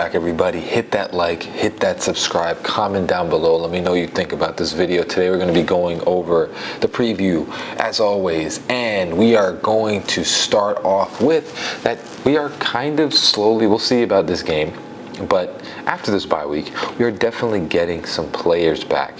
back, everybody. Hit that like, hit that subscribe, comment down below. Let me know what you think about this video. Today we're going to be going over the preview as always, and we are going to start off with that we are kind of slowly, we'll see about this game, but after this bye week, we are definitely getting some players back,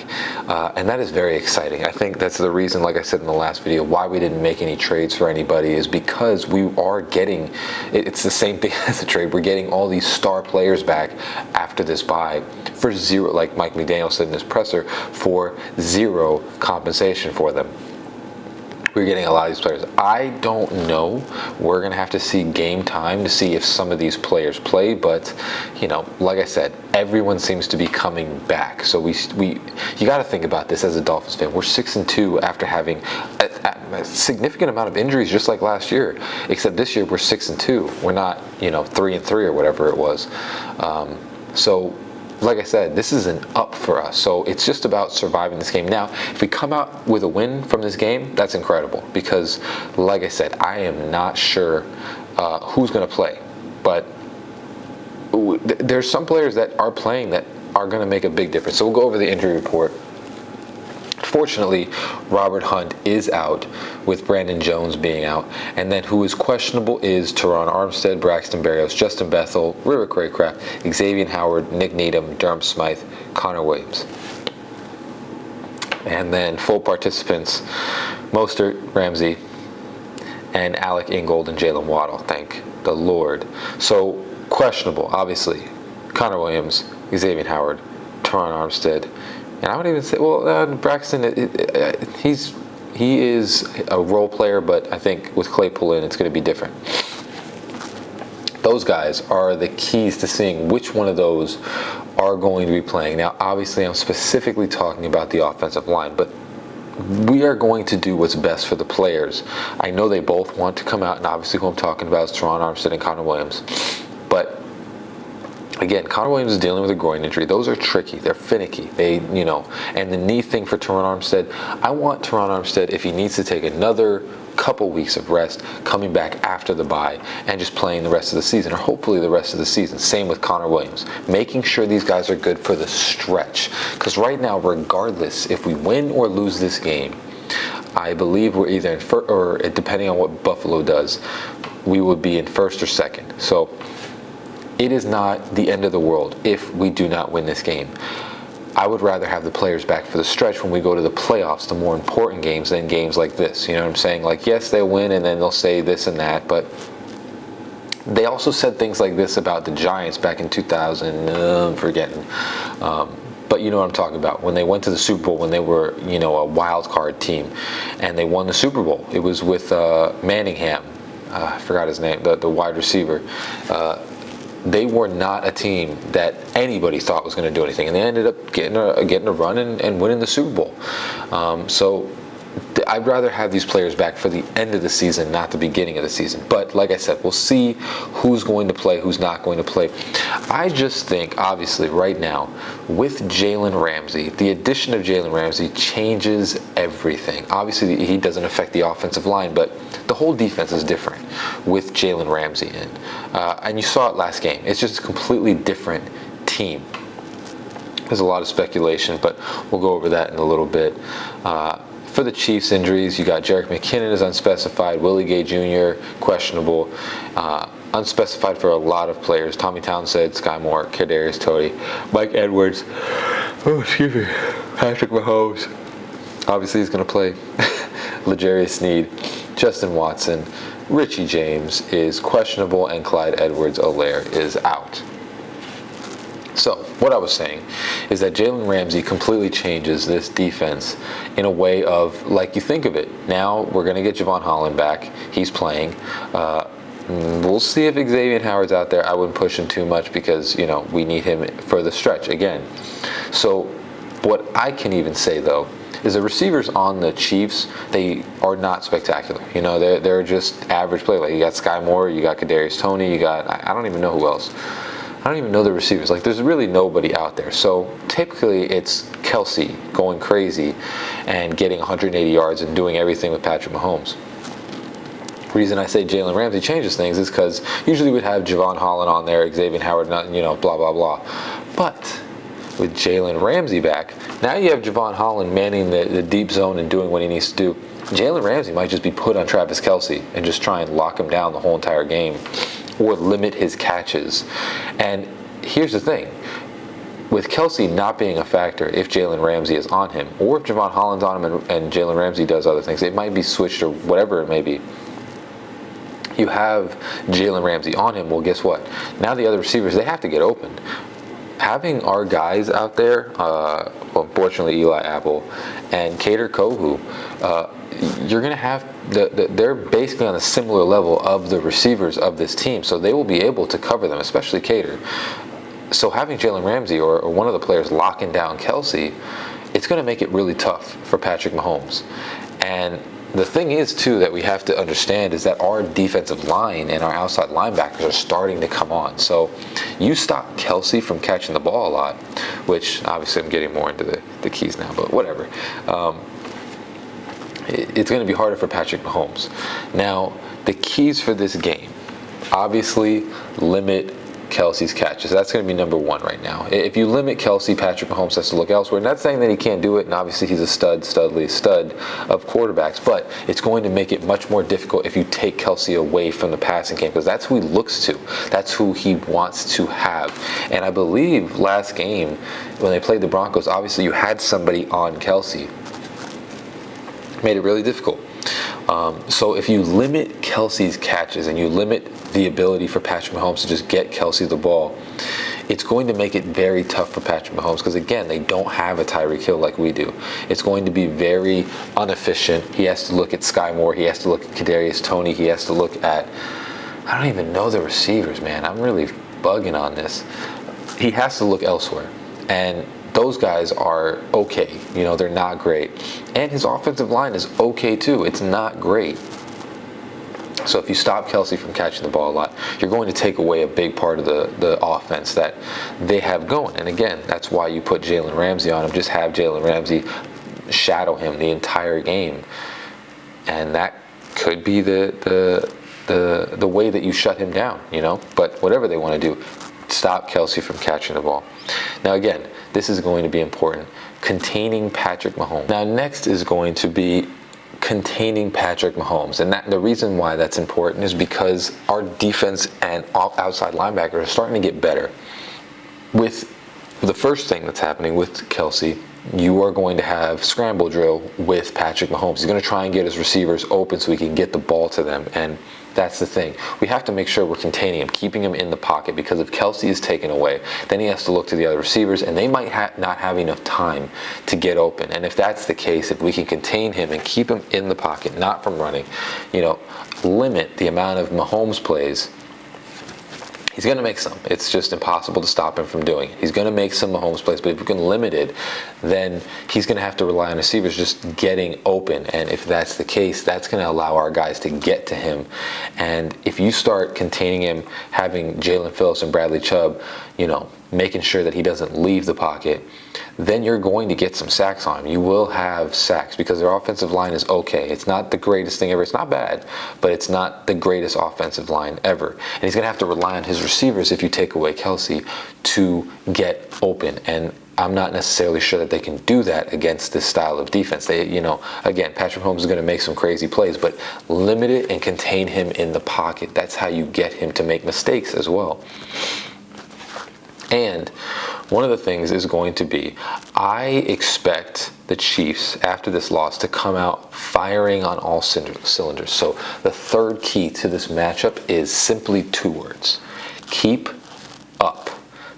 and that is very exciting. I think that's the reason, like I said in the last video, why we didn't make any trades for anybody is because we are getting, it's the same thing as a trade, we're getting all these star players back after this bye for zero, like Mike McDaniel said in his presser, for zero compensation for them. We're getting a lot of these players. I don't know. We're going to have to see game time to see if some of these players play, but you know, like I said, everyone seems to be coming back. So you got to think about this as a Dolphins fan. We're 6-2 after having a significant amount of injuries, just like last year, except this year we're 6-2. We're not, 3-3 or whatever it was. So like I said, this is an up for us. So it's just about surviving this game. Now, if we come out with a win from this game, that's incredible because, like I said, I am not sure who's going to play. But there's some players that are playing that are going to make a big difference. So we'll go over the injury report. Fortunately, Robert Hunt is out, with Brandon Jones being out. And then who is questionable is Teron Armstead, Braxton Berrios, Justin Bethel, River Craycraft, Xavier Howard, Nick Needham, Durham Smythe, Connor Williams. And then full participants, Mostert, Ramsey, and Alec Ingold and Jalen Waddle. Thank the Lord. So questionable, obviously, Connor Williams, Xavier Howard, Teron Armstead. And I would even say, well, Braxton, he is a role player, but I think with Claypool in, it's going to be different. Those guys are the keys to seeing which one of those are going to be playing. Now, obviously, I'm specifically talking about the offensive line, but we are going to do what's best for the players. I know they both want to come out, and obviously who I'm talking about is Teron Armstead and Connor Williams. But again, Connor Williams is dealing with a groin injury. Those are tricky. They're finicky. And the knee thing for Teron Armstead, I want Teron Armstead, if he needs to take another couple weeks of rest, coming back after the bye and just playing the rest of the season, or hopefully the rest of the season. Same with Connor Williams. Making sure these guys are good for the stretch. Because right now, regardless, if we win or lose this game, I believe we're either in first, or depending on what Buffalo does, we would be in first or second. So it is not the end of the world if we do not win this game. I would rather have the players back for the stretch when we go to the playoffs, the more important games, than games like this. You know what I'm saying? Like, yes, they'll win and then they'll say this and that, but they also said things like this about the Giants back in 2000, I'm forgetting. But you know what I'm talking about. When they went to the Super Bowl, when they were, a wild card team, and they won the Super Bowl. It was with Manningham. I forgot his name, the wide receiver. They were not a team that anybody thought was going to do anything, and they ended up getting a run and winning the Super Bowl. So I'd rather have these players back for the end of the season, not the beginning of the season. But like I said, we'll see who's going to play, who's not going to play. I just think, obviously, right now, with Jalen Ramsey, the addition of Jalen Ramsey changes everything. Obviously, he doesn't affect the offensive line, but the whole defense is different with Jalen Ramsey in. And you saw it last game. It's just a completely different team. There's a lot of speculation, but we'll go over that in a little bit. For the Chiefs injuries, you got Jerick McKinnon is unspecified, Willie Gay Jr. questionable, unspecified for a lot of players. Tommy Townsend, Sky Moore, Kadarius Toney, Mike Edwards, Patrick Mahomes. Obviously, he's going to play. L'Jarius Sneed, Justin Watson, Richie James is questionable, and Clyde Edwards-Helaire is out. So what I was saying is that Jalen Ramsey completely changes this defense in a way of, like, you think of it. Now we're going to get Javon Holland back. He's playing. We'll see if Xavier Howard's out there. I wouldn't push him too much because, we need him for the stretch again. So what I can even say, though, is the receivers on the Chiefs, they are not spectacular. They're just average play. Like, you got Sky Moore, you got Kadarius Toney, you got, I don't even know who else. I don't even know the receivers. Like, there's really nobody out there. So typically it's Kelsey going crazy and getting 180 yards and doing everything with Patrick Mahomes. reason I say Jalen Ramsey changes things is because usually we'd have Javon Holland on there, Xavier Howard, blah, blah, blah. But with Jalen Ramsey back, now you have Javon Holland manning the deep zone and doing what he needs to do. Jalen Ramsey might just be put on Travis Kelce and just try and lock him down the whole entire game or limit his catches. And here's the thing. With Kelce not being a factor, if Jalen Ramsey is on him, or if Javon Holland's on him and Jalen Ramsey does other things, it might be switched or whatever it may be. You have Jalen Ramsey on him, well, guess what? Now the other receivers, they have to get open. Having our guys out there, well, unfortunately Eli Apple and Kader Kohu, you're going to have they're basically on a similar level of the receivers of this team, so they will be able to cover them, especially Kader. So having Jalen Ramsey or one of the players locking down Kelce, it's going to make it really tough for Patrick Mahomes. And the thing is, too, that we have to understand is that our defensive line and our outside linebackers are starting to come on. So you stop Kelce from catching the ball a lot, which obviously I'm getting more into the keys now, but whatever. It's going to be harder for Patrick Mahomes. Now, the keys for this game, obviously limit Kelce's catches. That's going to be number one right now. If you limit Kelce, Patrick Mahomes has to look elsewhere. Not saying that he can't do it, and obviously he's a stud of quarterbacks, but it's going to make it much more difficult if you take Kelce away from the passing game, because that's who he looks to. That's who he wants to have. And I believe last game, when they played the Broncos, obviously you had somebody on Kelce. Made it really difficult. So if you limit Kelce's catches and you limit the ability for Patrick Mahomes to just get Kelce the ball, it's going to make it very tough for Patrick Mahomes because, again, they don't have a Tyreek Hill like we do. It's going to be very inefficient. He has to look at Sky Moore. He has to look at Kadarius Toney. He has to look at, I don't even know the receivers, man. I'm really bugging on this. He has to look elsewhere. And those guys are okay. They're not great. And his offensive line is okay too. It's not great. So if you stop Kelce from catching the ball a lot, you're going to take away a big part of the offense that they have going. And again, that's why you put Jalen Ramsey on him. Just have Jalen Ramsey shadow him the entire game. And that could be the way that you shut him down, But whatever they want to do, stop Kelce from catching the ball. Now again, this is going to be important. Containing Patrick Mahomes. Now next is going to be containing Patrick Mahomes. And the reason why that's important is because our defense and outside linebackers are starting to get better. With the first thing that's happening with Kelce, you are going to have scramble drill with Patrick Mahomes. He's going to try and get his receivers open so he can get the ball to them. And that's the thing. We have to make sure we're containing him, keeping him in the pocket, because if Kelce is taken away, then he has to look to the other receivers, and they might not have enough time to get open. And if that's the case, if we can contain him and keep him in the pocket, not from running, limit the amount of Mahomes plays, he's going to make some. It's just impossible to stop him from doing it. He's going to make some Mahomes plays, but if we can limit it, then he's going to have to rely on receivers just getting open. And if that's the case, that's going to allow our guys to get to him. And if you start containing him, having Jalen Phillips and Bradley Chubb, making sure that he doesn't leave the pocket, then you're going to get some sacks on him. You will have sacks because their offensive line is okay. It's not the greatest thing ever. It's not bad, but it's not the greatest offensive line ever. And he's going to have to rely on his receivers, if you take away Kelce, to get open. And I'm not necessarily sure that they can do that against this style of defense. Again, Patrick Mahomes is going to make some crazy plays, but limit it and contain him in the pocket. That's how you get him to make mistakes as well. And one of the things is going to be, I expect the Chiefs, after this loss, to come out firing on all cylinders. So the third key to this matchup is simply two words: keep up.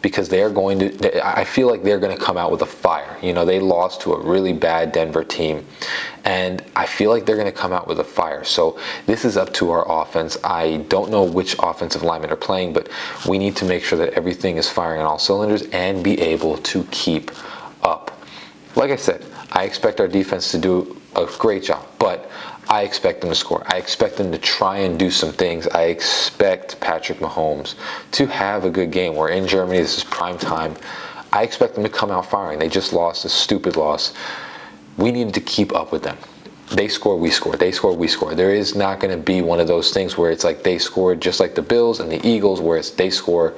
Because I feel like they're going to come out with a fire. They lost to a really bad Denver team, and I feel like they're going to come out with a fire. So this is up to our offense. I don't know which offensive linemen are playing, but we need to make sure that everything is firing on all cylinders and be able to keep up. Like I said, I expect our defense to do a great job, but I expect them to score. I expect them to try and do some things. I expect Patrick Mahomes to have a good game. We're in Germany. This is prime time. I expect them to come out firing. They just lost a stupid loss. We need to keep up with them. they score, we score. They score, we score. There is not going to be one of those things where it's like they score just like the Bills and the Eagles, where it's they score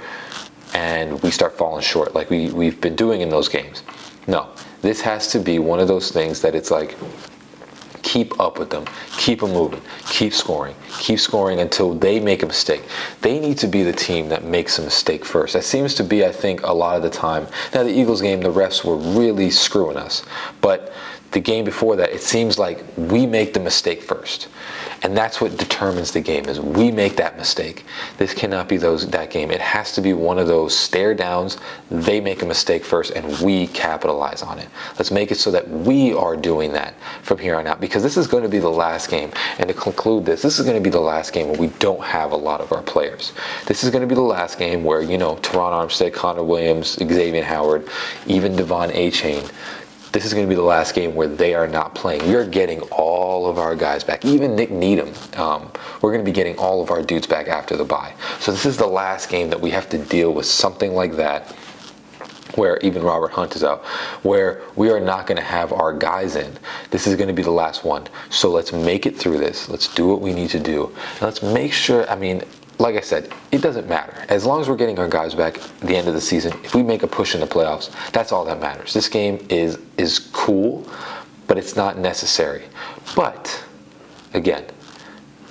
and we start falling short like we've been doing in those games. No, this has to be one of those things that it's like, keep up with them, keep them moving, keep scoring until they make a mistake. They need to be the team that makes a mistake first. That seems to be, I think, a lot of the time. Now, the Eagles game, the refs were really screwing us, but the game before that, it seems like we make the mistake first. And that's what determines the game, is we make that mistake. This cannot be that game. It has to be one of those stare downs. They make a mistake first and we capitalize on it. Let's make it so that we are doing that from here on out, because this is going to be the last game. And to conclude this is going to be the last game where we don't have a lot of our players. This is going to be the last game where, Teron Armstead, Connor Williams, Xavier Howard, even Devon Achane, this is going to be the last game where they are not playing. We are getting all of our guys back. Even Nick Needham, we're going to be getting all of our dudes back after the bye. So this is the last game that we have to deal with something like that, where even Robert Hunt is out, where we are not going to have our guys in. This is going to be the last one. So let's make it through this. Let's do what we need to do. And let's make sure, like I said, it doesn't matter. As long as we're getting our guys back at the end of the season, if we make a push in the playoffs, that's all that matters. This game is cool, but it's not necessary. But again,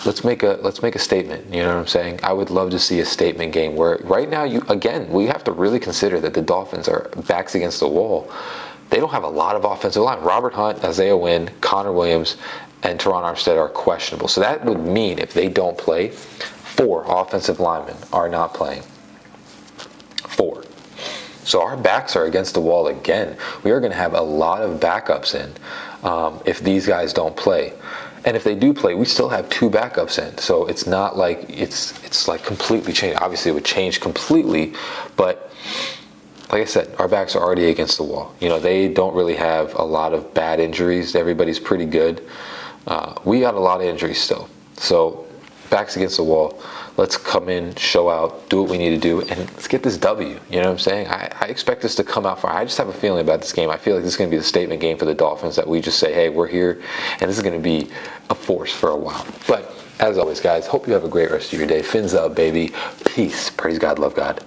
let's make a statement. You know what I'm saying? I would love to see a statement game where right now we have to really consider that the Dolphins are backs against the wall. They don't have a lot of offensive line. Robert Hunt, Isaiah Wynn, Connor Williams, and Teron Armstead are questionable. So that would mean if they don't play, 4 offensive linemen are not playing. 4. So our backs are against the wall again. We are going to have a lot of backups in if these guys don't play. And if they do play, we still have 2 backups in. So it's not like it's like completely changed. Obviously, it would change completely. But like I said, our backs are already against the wall. They don't really have a lot of bad injuries. Everybody's pretty good. We got a lot of injuries still. So backs against the wall. Let's come in, show out, do what we need to do, and let's get this W. You know what I'm saying? I expect this to come out far. I just have a feeling about this game. I feel like this is going to be the statement game for the Dolphins, that we just say, hey, we're here, and this is going to be a force for a while. But as always, guys, hope you have a great rest of your day. Fins up, baby. Peace. Praise God. Love God.